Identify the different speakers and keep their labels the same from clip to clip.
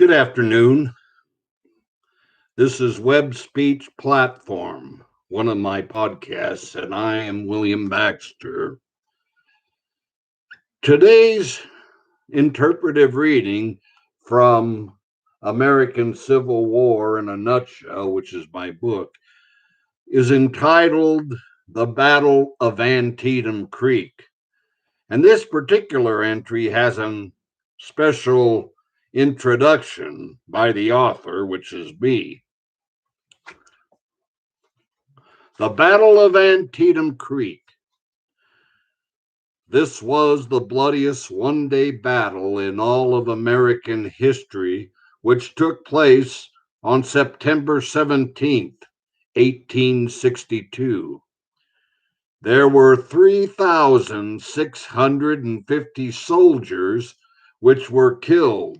Speaker 1: Good afternoon. This is Web Speech Platform, one of my podcasts, and I am William Baxter. Today's interpretive reading from American Civil War in a Nutshell, which is my book, is entitled The Battle of Antietam Creek. And this particular entry has a special introduction by the author, which is me. The Battle of Antietam Creek. This was the bloodiest one-day battle in all of American history, which took place on September 17th, 1862. There were 3,650 soldiers which were killed,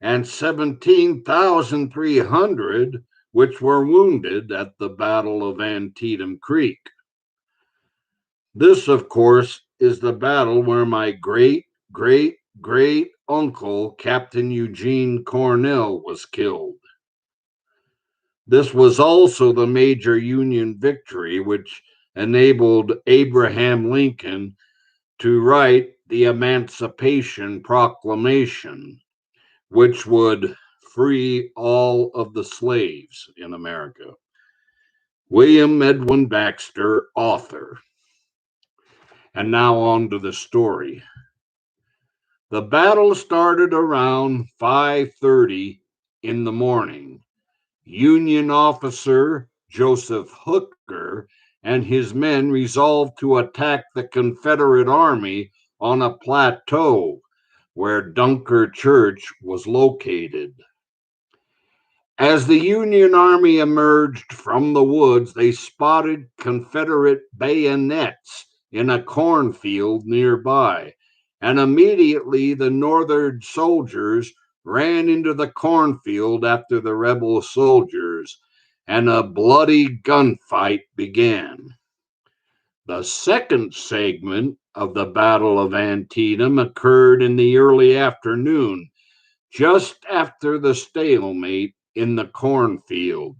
Speaker 1: and 17,300 which were wounded at the Battle of Antietam Creek. This, of course, is the battle where my great uncle, Captain Eugene Cornell, was killed. This was also the major Union victory which enabled Abraham Lincoln to write the Emancipation Proclamation, which would free all of the slaves in America. William Edwin Baxter, author. And now on to the story. The battle started around 5:30 in the morning. Union officer Joseph Hooker and his men resolved to attack the Confederate Army on a plateau where Dunker Church was located. As the Union Army emerged from the woods, they spotted Confederate bayonets in a cornfield nearby, and immediately the Northern soldiers ran into the cornfield after the rebel soldiers, and a bloody gunfight began. The second segment of the Battle of Antietam occurred in the early afternoon, just after the stalemate in the cornfield.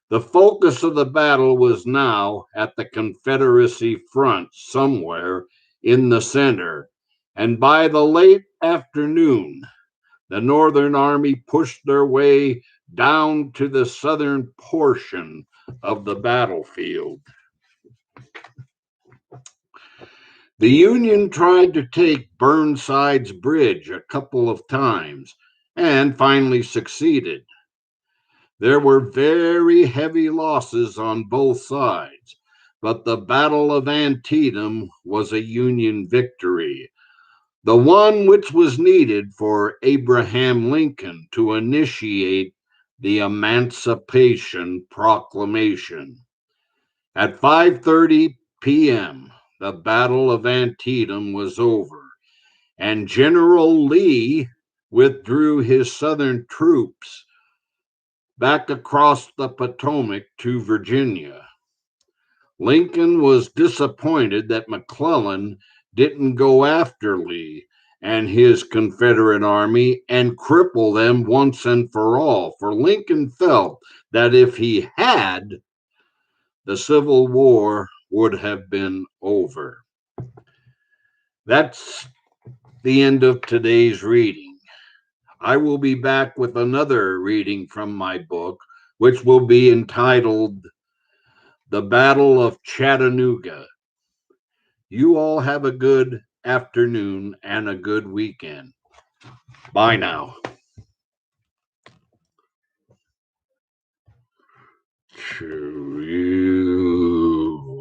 Speaker 1: The focus of the battle was now at the Confederacy front somewhere in the center, and by the late afternoon, the Northern Army pushed their way down to the southern portion of the battlefield. The Union tried to take Burnside's bridge a couple of times and finally succeeded. There were very heavy losses on both sides, but the Battle of Antietam was a Union victory, the one which was needed for Abraham Lincoln to initiate the Emancipation Proclamation. At 5:30 p.m., the Battle of Antietam was over, and General Lee withdrew his Southern troops back across the Potomac to Virginia. Lincoln was disappointed that McClellan didn't go after Lee and his Confederate Army and cripple them once and for all, for Lincoln felt that if he had, the Civil War would have been over. That's the end of today's reading. I will be back with another reading from my book, which will be entitled The Battle of Chattanooga. You all have a good afternoon and a good weekend. Bye now. Shoo.